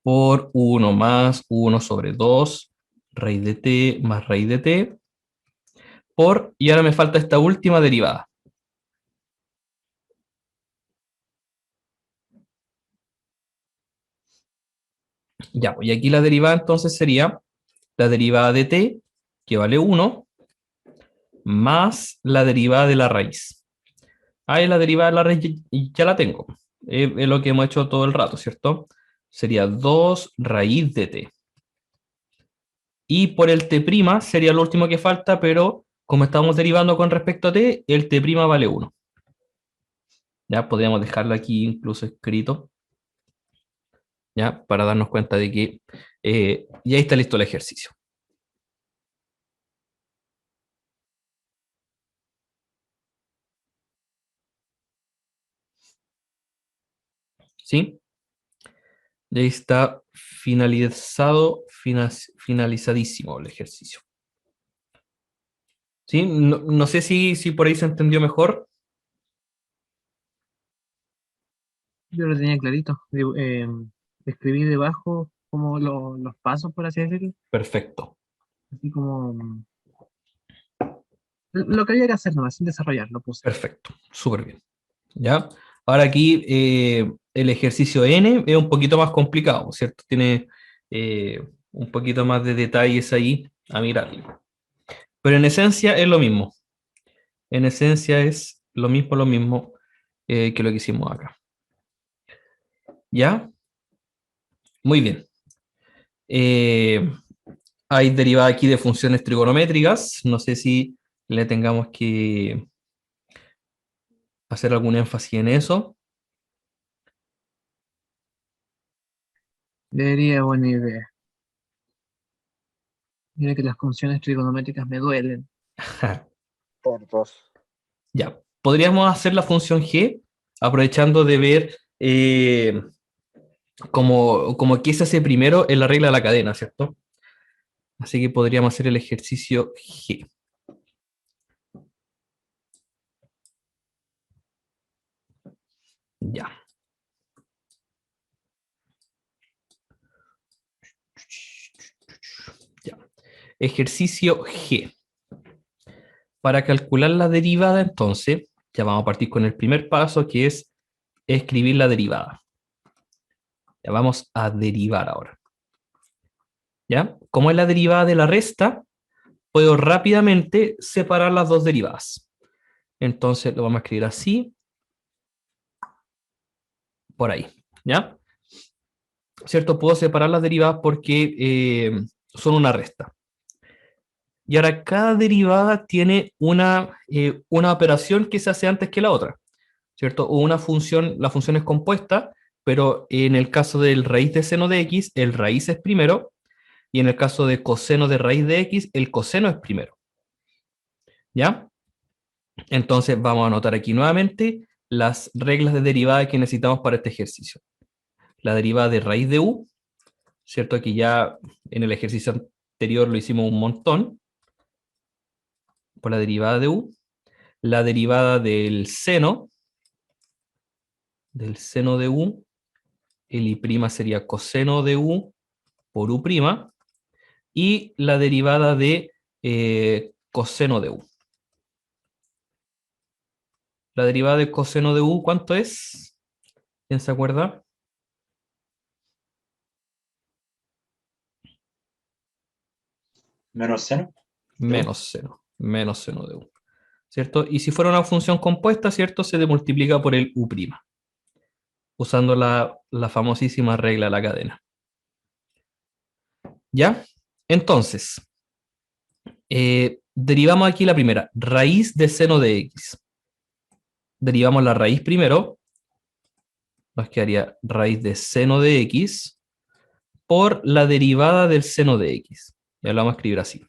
por 1 más 1 sobre 2 raíz de t más raíz de t por, y ahora me falta esta última derivada. Ya, pues, y aquí la derivada entonces sería la derivada de t, que vale 1, más la derivada de la raíz. Ahí la derivada de la raíz ya la tengo. Es lo que hemos hecho todo el rato, ¿cierto? Sería 2 raíz de t. Y por el t' sería lo último que falta, pero como estamos derivando con respecto a t, el t' vale 1. Ya podríamos dejarlo aquí incluso escrito, ya, para darnos cuenta de que ya está listo el ejercicio. ¿Sí? Ya está finalizadísimo el ejercicio. ¿Sí? No sé si por ahí se entendió mejor. Yo lo tenía clarito. Escribí debajo como los pasos, por así decirlo. Perfecto, Así como lo que había que hacer nomás, sin desarrollar, lo puse. perfecto, súper bien. ¿Ya? Ahora aquí el ejercicio N es un poquito más complicado, ¿cierto? Tiene un poquito más de detalles ahí a mirar. Pero en esencia es lo mismo. En esencia es lo mismo que lo que hicimos acá. ¿Ya? Muy bien. Eh, Hay derivada aquí de funciones trigonométricas. No sé si le tengamos que hacer algún énfasis en eso. Sería buena idea. Mira que las funciones trigonométricas me duelen. Por dos. Ya, podríamos hacer la función g, aprovechando de ver como qué se hace primero en la regla de la cadena, ¿cierto? Así que podríamos hacer el ejercicio g. Ya. Ya. Ejercicio G. Para calcular la derivada, entonces, ya vamos a partir con el primer paso, que es escribir la derivada. Ya vamos a derivar ahora. ¿Ya? Como es la derivada de la resta, puedo rápidamente separar las dos derivadas. Entonces lo vamos a escribir así, por ahí. ¿Ya? ¿Cierto? Puedo separar las derivadas porque son una resta. Y ahora cada derivada tiene una operación que se hace antes que la otra, ¿cierto? O una función, la función es compuesta, pero en el caso del raíz de seno de x, el raíz es primero, y en el caso de coseno de raíz de x, el coseno es primero. ¿Ya? Entonces vamos a anotar aquí nuevamente las reglas de derivada que necesitamos para este ejercicio. La derivada de raíz de u, ¿cierto? Aquí ya en el ejercicio anterior lo hicimos un montón, por la derivada de u. La derivada del seno de u, el i' sería coseno de u por u', y la derivada de coseno de u. La derivada de coseno de u, ¿cuánto es? ¿Quién se acuerda? Menos seno. Menos seno de u, ¿cierto? Y si fuera una función compuesta, ¿cierto? Se multiplica por el u', usando la famosísima regla de la cadena. ¿Ya? Entonces, derivamos aquí la primera, raíz de seno de x. Derivamos la raíz primero, nos quedaría raíz de seno de x por la derivada del seno de x. Ya lo vamos a escribir así,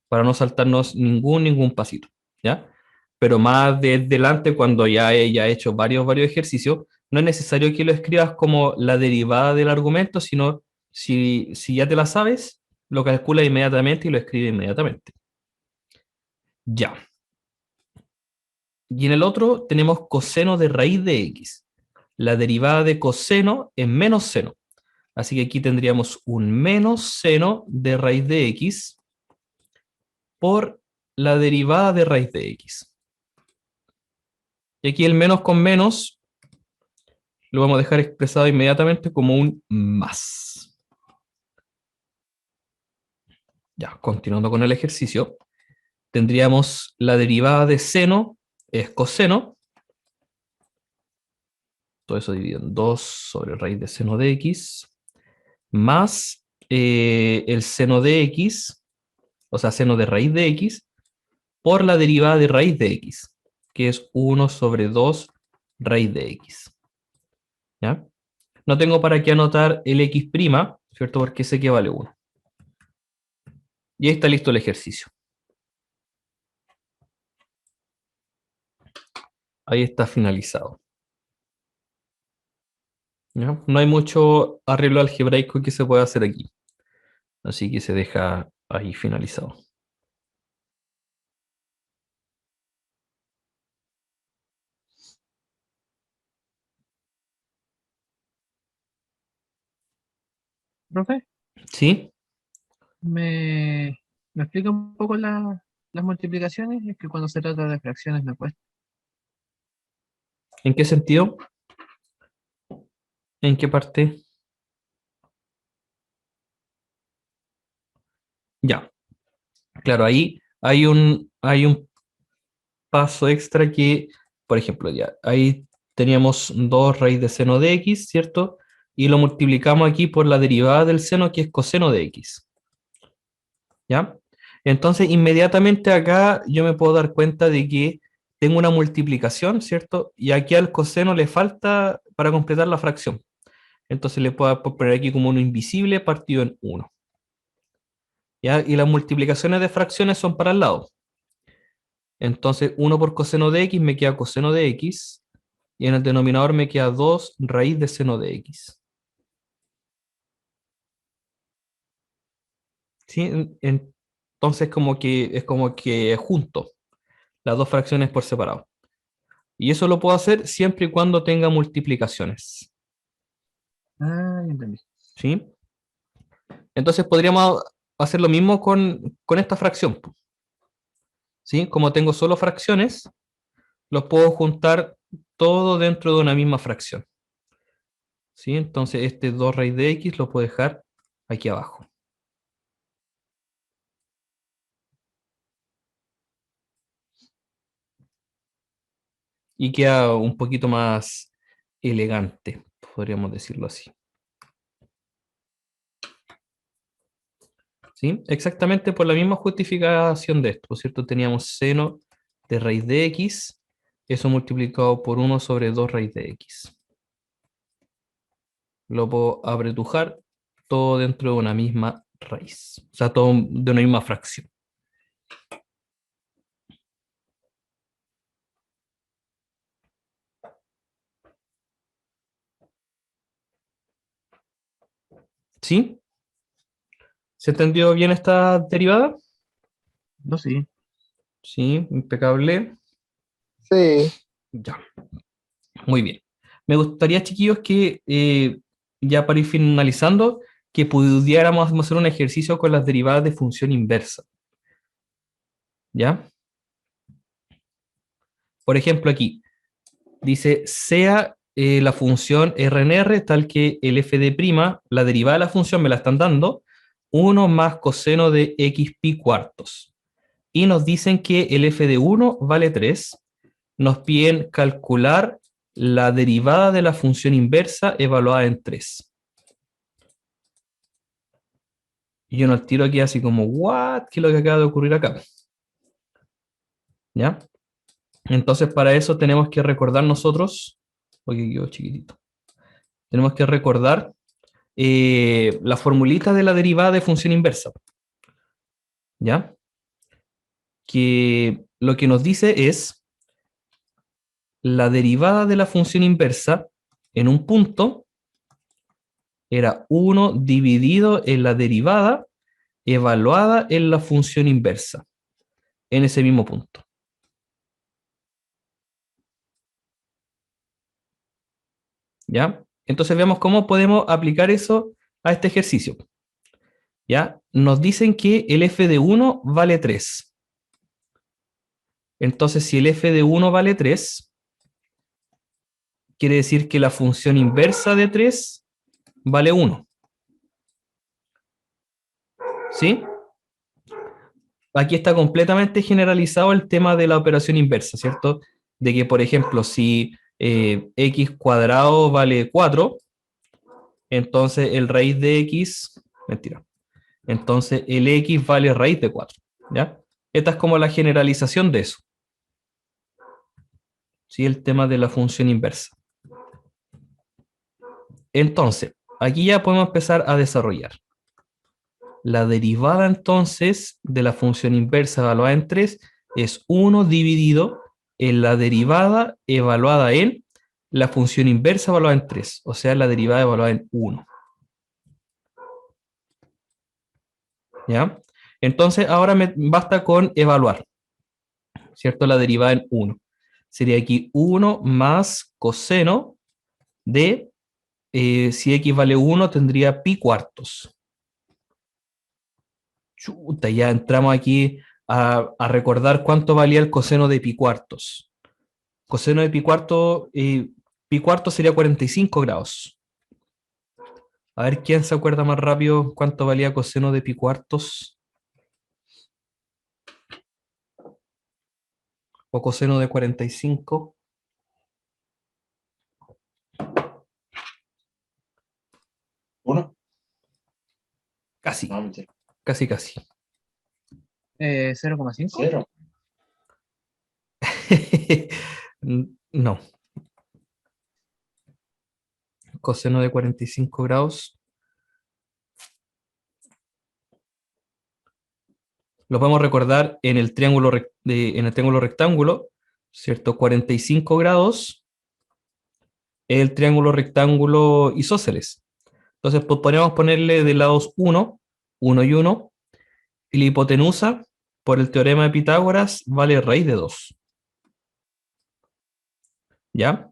para no saltarnos ningún pasito, ¿ya? Pero más de adelante, cuando ya haya hecho varios ejercicios, no es necesario que lo escribas como la derivada del argumento, sino si ya te la sabes, lo calcula inmediatamente y lo escribe inmediatamente. Ya. Y en el otro tenemos coseno de raíz de x. La derivada de coseno es menos seno. Así que aquí tendríamos un menos seno de raíz de x por la derivada de raíz de x. Y aquí el menos con menos lo vamos a dejar expresado inmediatamente como un más. Ya, continuando con el ejercicio, tendríamos la derivada de seno es coseno. Todo eso dividido en 2 sobre raíz de seno de x, más el seno de x, o sea, seno de raíz de x, por la derivada de raíz de x, que es 1 sobre 2 raíz de x. ¿Ya? No tengo para qué anotar el x', ¿cierto? Porque sé que vale 1. Y ahí está listo el ejercicio. Ahí está finalizado. ¿Ya? No hay mucho arreglo algebraico que se pueda hacer aquí. Así que se deja ahí finalizado. Profe, ¿Sí? ¿me explica un poco las multiplicaciones? Es que cuando se trata de fracciones me cuesta. ¿En qué sentido? ¿En qué parte? Ya. Claro, ahí hay un paso extra que, por ejemplo, ya, ahí teníamos 2 raíz de seno de x, ¿cierto? Y lo multiplicamos aquí por la derivada del seno, que es coseno de x. ¿Ya? Entonces, inmediatamente acá yo me puedo dar cuenta de que tengo una multiplicación, ¿cierto? Y aquí al coseno le falta para completar la fracción. Entonces le puedo poner aquí como 1 invisible partido en 1. ¿Ya? Y las multiplicaciones de fracciones son para el lado. Entonces 1 por coseno de x me queda coseno de x. Y en el denominador me queda 2 raíz de seno de x. ¿Sí? Entonces es como que junto las dos fracciones por separado. Y eso lo puedo hacer siempre y cuando tenga multiplicaciones. Ah, ya entendí. ¿Sí? Entonces podríamos hacer lo mismo con esta fracción. ¿Sí? Como tengo solo fracciones, los puedo juntar todo dentro de una misma fracción. ¿Sí? Entonces este 2 raíz de x lo puedo dejar aquí abajo. Y queda un poquito más elegante, podríamos decirlo así. ¿Sí? Exactamente por la misma justificación de esto, ¿por cierto? Teníamos seno de raíz de x, eso multiplicado por 1 sobre 2 raíz de x. Lo puedo apretujar todo dentro de una misma raíz, o sea, todo de una misma fracción. ¿Sí? ¿Se entendió bien esta derivada? No, sí. Sí, impecable. Sí, Ya, muy bien. Me gustaría, chiquillos, que ya para ir finalizando, que pudiéramos hacer un ejercicio con las derivadas de función inversa. ¿Ya? Por ejemplo, aquí dice, sea la función RNR tal que el f de prima, la derivada de la función me la están dando, 1 más coseno de x pi cuartos. Y nos dicen que el f de 1 vale 3. Nos piden calcular la derivada de la función inversa evaluada en 3. Y yo nos tiro aquí así como, ¿what? ¿Qué es lo que acaba de ocurrir acá? ¿Ya? Entonces, para eso tenemos que recordar nosotros, oye, quedó chiquitito. Tenemos que recordar la formulita de la derivada de función inversa. ¿Ya? Que lo que nos dice es la derivada de la función inversa en un punto era 1 dividido en la derivada evaluada en la función inversa, en ese mismo punto. ¿Ya? Entonces veamos cómo podemos aplicar eso a este ejercicio. ¿Ya? Nos dicen que el f de 1 vale 3. Entonces, si el f de 1 vale 3, quiere decir que la función inversa de 3 vale 1. ¿Sí? Aquí está completamente generalizado el tema de la operación inversa, ¿cierto? De que, por ejemplo, si x cuadrado vale 4, entonces el raíz de x, mentira, entonces el x vale raíz de 4, ¿ya? Esta es como la generalización de eso. ¿Sí? El tema de la función inversa. Entonces, aquí ya podemos empezar a desarrollar. La derivada entonces de la función inversa evaluada en 3 es 1 dividido en la derivada evaluada en la función inversa evaluada en 3, o sea, la derivada evaluada en 1. ¿Ya? Entonces, ahora me basta con evaluar, ¿cierto? La derivada en 1. Sería aquí 1 más coseno de, si x vale 1, tendría pi cuartos. Chuta, ya entramos aquí a recordar cuánto valía el coseno de pi cuartos. Coseno de pi cuarto sería 45 grados. A ver quién se acuerda más rápido cuánto valía coseno de pi cuartos. O coseno de 45. ¿Uno? Casi, No, mentira. casi, casi. 0,5. Cero. No. coseno de 45 grados. Lo podemos recordar en el triángulo, en el triángulo rectángulo, ¿cierto? 45 grados es el triángulo rectángulo isósceles. Entonces podríamos ponerle de lados 1, 1 y 1, y la hipotenusa, por el teorema de Pitágoras, vale raíz de 2. ¿Ya?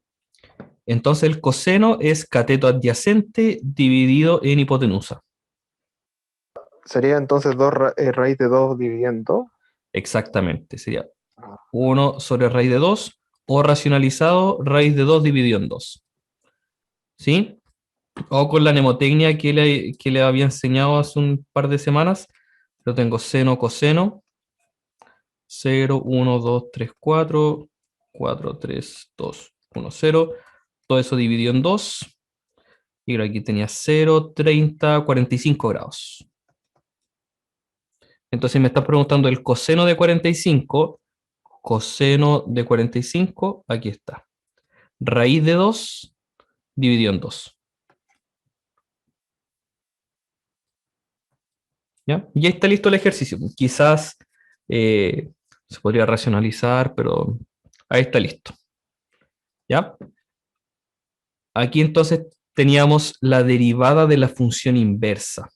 Entonces el coseno es cateto adyacente dividido en hipotenusa. Sería entonces raíz de 2 dividiendo. Exactamente, sería 1 sobre raíz de 2 o racionalizado raíz de 2 dividido en 2. ¿Sí? O con la mnemotecnia que le había enseñado hace un par de semanas. Yo tengo seno, coseno, 0, 1, 2, 3, 4, 4, 3, 2, 1, 0. Todo eso dividido en 2. Y aquí tenía 0, 30, 45 grados. Entonces me está preguntando el coseno de 45. Coseno de 45, aquí está. Raíz de 2 dividido en 2. ¿Ya? Y ahí está listo el ejercicio. Quizás se podría racionalizar, pero ahí está listo. ¿Ya? Aquí entonces teníamos la derivada de la función inversa.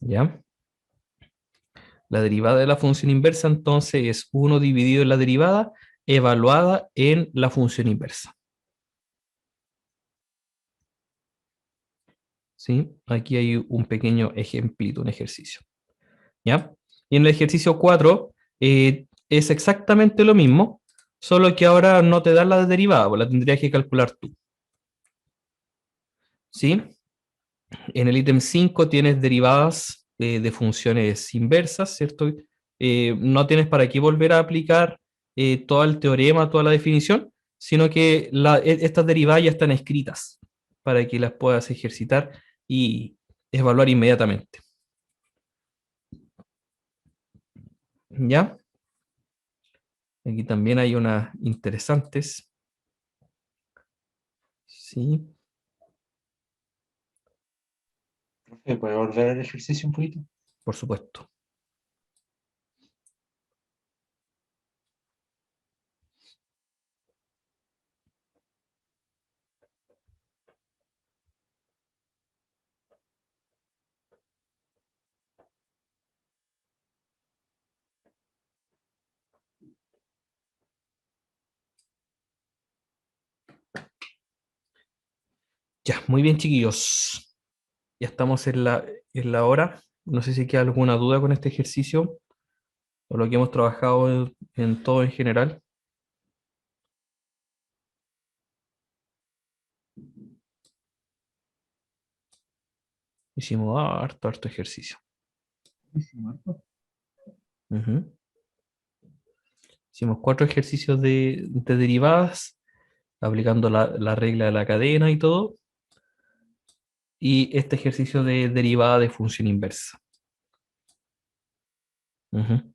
¿Ya? La derivada de la función inversa entonces es 1 dividido en la derivada evaluada en la función inversa. ¿Sí? Aquí hay un pequeño ejemplito, un ejercicio. ¿Ya? Y en el ejercicio 4 es exactamente lo mismo, solo que ahora no te da la derivada, pues la tendrías que calcular tú. ¿Sí? En el ítem 5 tienes derivadas de funciones inversas, ¿cierto? No tienes para qué volver a aplicar todo el teorema, toda la definición, sino que estas derivadas ya están escritas para que las puedas ejercitar y evaluar inmediatamente. ¿Ya? Aquí también hay unas interesantes. Sí, Profe, ¿puede volver al ejercicio un poquito? por supuesto. Ya, muy bien, chiquillos. Ya estamos en la hora. No sé si queda alguna duda con este ejercicio o lo que hemos trabajado en todo en general. Hicimos harto ejercicio. Ujú. Hicimos 4 ejercicios de derivadas, aplicando la regla de la cadena y todo. Y este ejercicio de derivada de función inversa. Ujú.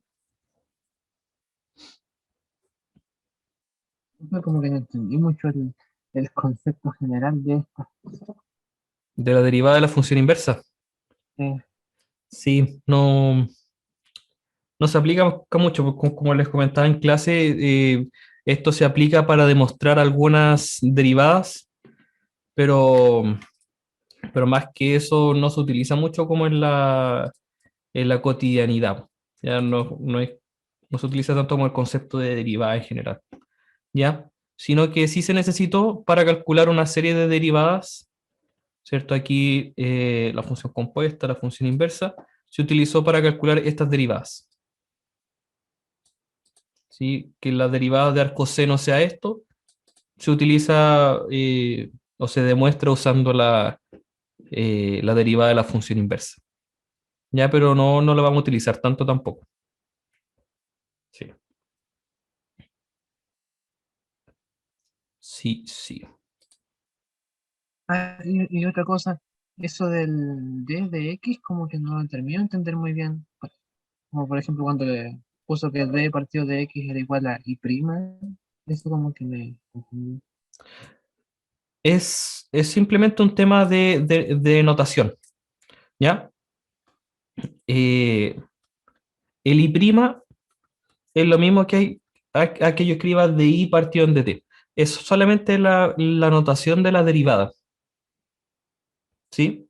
Como que no entendí mucho el concepto general de esto. De la derivada de la función inversa. Eh, Sí, no se aplica mucho, porque como les comentaba en clase, esto se aplica para demostrar algunas derivadas, pero, pero más que eso no se utiliza mucho como en la cotidianidad. Ya no se utiliza tanto como el concepto de derivada en general, ¿ya? Sino que sí se necesitó para calcular una serie de derivadas, ¿cierto? Aquí la función compuesta, la función inversa, se utilizó para calcular estas derivadas. ¿Sí? Que la derivada de arcoseno sea esto, se utiliza o se demuestra usando la derivada de la función inversa. Ya, pero no la vamos a utilizar tanto tampoco. Sí, sí, sí. y otra cosa, eso del d de x, como que no lo termino de entender muy bien. Como por ejemplo cuando le puso que d partido de x era igual a y prima. Eso como que me confundí. Es simplemente un tema de notación, ¿ya? Eh, el I' es lo mismo que a que yo escriba de I partido en dt. Es solamente la notación de la derivada, ¿sí?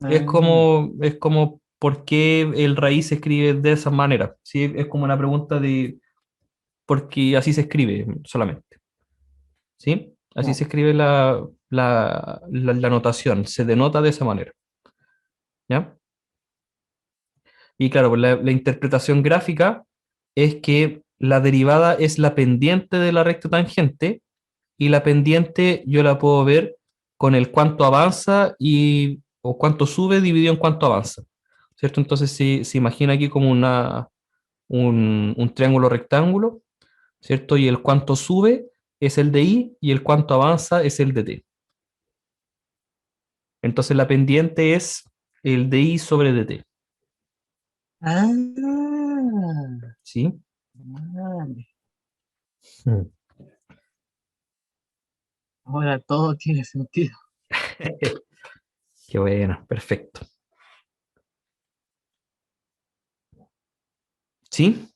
Ah, Es como por qué el raíz se escribe de esa manera, ¿sí? Es como una pregunta de por qué así se escribe solamente, ¿sí? Así ya. se escribe la notación, se denota de esa manera, ¿ya? Y claro, pues la interpretación gráfica es que la derivada es la pendiente de la recta tangente y la pendiente yo la puedo ver con el cuánto avanza o cuánto sube dividido en cuánto avanza, ¿cierto? Entonces se imagina aquí como un triángulo rectángulo, ¿cierto? Y el cuánto sube es el de I y el cuánto avanza es el de T. Entonces la pendiente es el de I sobre dt, Ah, ¿sí? vale. Mm. Ahora todo tiene sentido. Qué bueno, perfecto. ¿Sí?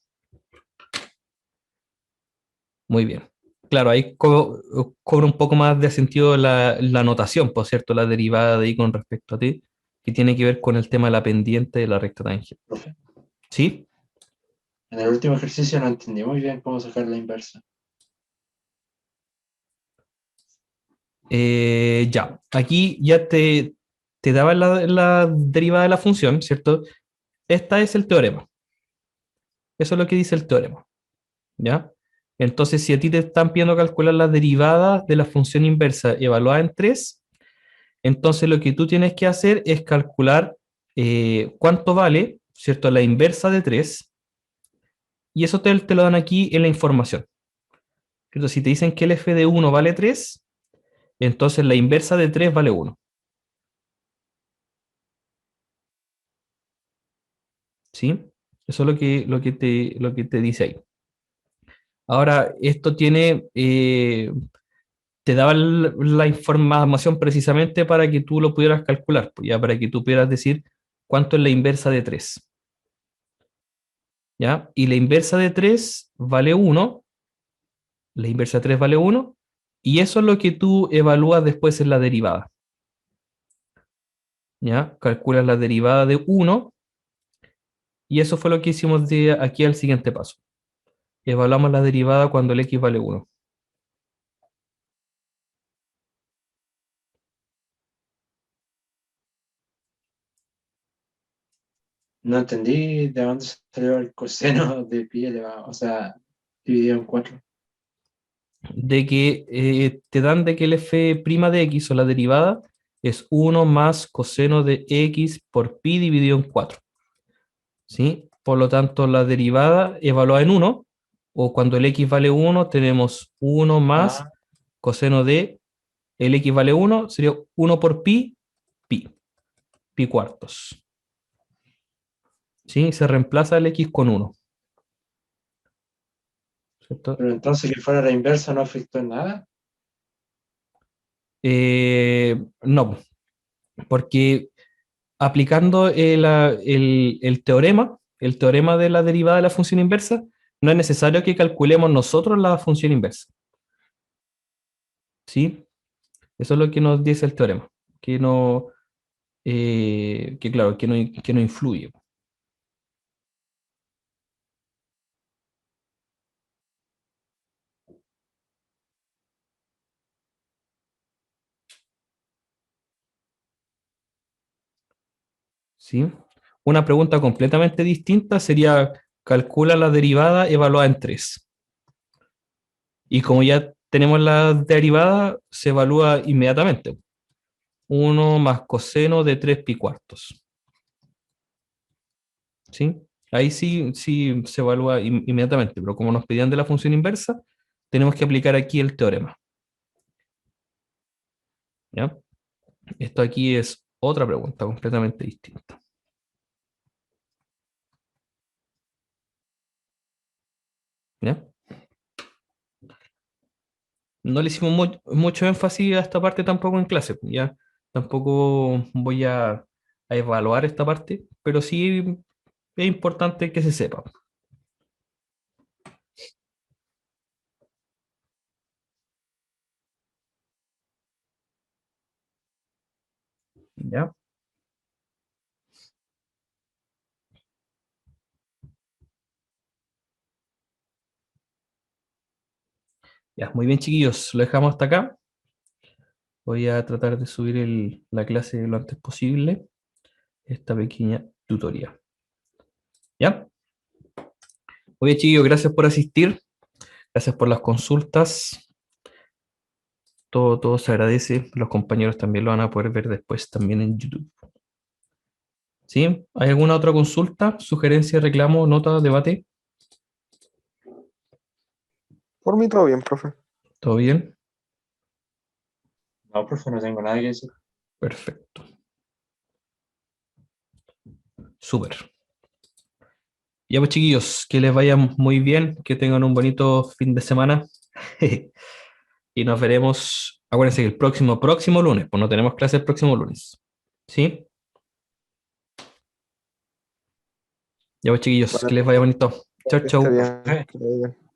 Muy bien. Claro, ahí cobra un poco más de sentido la notación, por cierto, la derivada de I con respecto a T, que tiene que ver con el tema de la pendiente de la recta tangente. Profe, ¿Sí? en el último ejercicio no entendí muy bien cómo sacar la inversa. Ya, aquí ya te daba la derivada de la función, ¿cierto? Esta es el teorema. Eso es lo que dice el teorema, ¿ya? Entonces, si a ti te están pidiendo calcular la derivada de la función inversa evaluada en 3, entonces lo que tú tienes que hacer es calcular cuánto vale, ¿cierto? La inversa de 3, y eso te lo dan aquí en la información. Entonces, si te dicen que el f de 1 vale 3, entonces la inversa de 3 vale 1, ¿sí? Eso es lo que te dice ahí. Ahora, esto te daba la información precisamente para que tú lo pudieras calcular, pues, ya para que tú pudieras decir cuánto es la inversa de 3, ¿ya? Y la inversa de 3 vale 1, la inversa de 3 vale 1, y eso es lo que tú evalúas después en la derivada, ¿ya? Calculas la derivada de 1, y eso fue lo que hicimos de aquí al siguiente paso. Evaluamos la derivada cuando el x vale 1. No entendí de dónde salió el coseno de pi elevado, o sea, dividido en 4. De que te dan de que el f' de x o la derivada es 1 más coseno de x por pi dividido en 4. ¿Sí? Por lo tanto, la derivada evaluada en 1, o cuando el x vale 1, tenemos 1 más Ah, coseno de el x vale 1, sería 1 por pi cuartos. ¿Sí? Se reemplaza el x con 1. ¿Cierto? pero entonces que fuera la inversa no afectó en nada. No, porque aplicando el teorema de la derivada de la función inversa, no es necesario que calculemos nosotros la función inversa. ¿Sí? Eso es lo que nos dice el teorema, que no, que claro, que no influye. ¿Sí? Una pregunta completamente distinta sería, calcula la derivada evaluada en 3. Y como ya tenemos la derivada, se evalúa inmediatamente. 1 más coseno de 3 pi cuartos. ¿Sí? Ahí sí se evalúa inmediatamente, pero como nos pedían de la función inversa, tenemos que aplicar aquí el teorema. ¿Ya? Esto aquí es otra pregunta completamente distinta. ¿Ya? no le hicimos mucho énfasis a esta parte tampoco en clase, ya tampoco voy a evaluar esta parte, pero sí es importante que se sepa. ¿Ya? Ya, muy bien, chiquillos, lo dejamos hasta acá. Voy a tratar de subir la clase lo antes posible, esta pequeña tutoría. ¿Ya? Oye, chiquillos, gracias por asistir, gracias por las consultas. Todo se agradece. Los compañeros también lo van a poder ver después también en YouTube. ¿Sí? ¿Hay alguna otra consulta, sugerencia, reclamo, nota, debate? Por mí todo bien, profe. ¿Todo bien? No, profe, no tengo nada que decir. Perfecto. Súper. Ya pues, chiquillos, que les vaya muy bien, que tengan un bonito fin de semana. Y nos veremos, acuérdense que el próximo lunes, pues no tenemos clase el próximo lunes. ¿Sí? Ya pues, chiquillos, Vale, que les vaya profe. bonito. Chau, Que esté chau. bien. Que le vaya bien.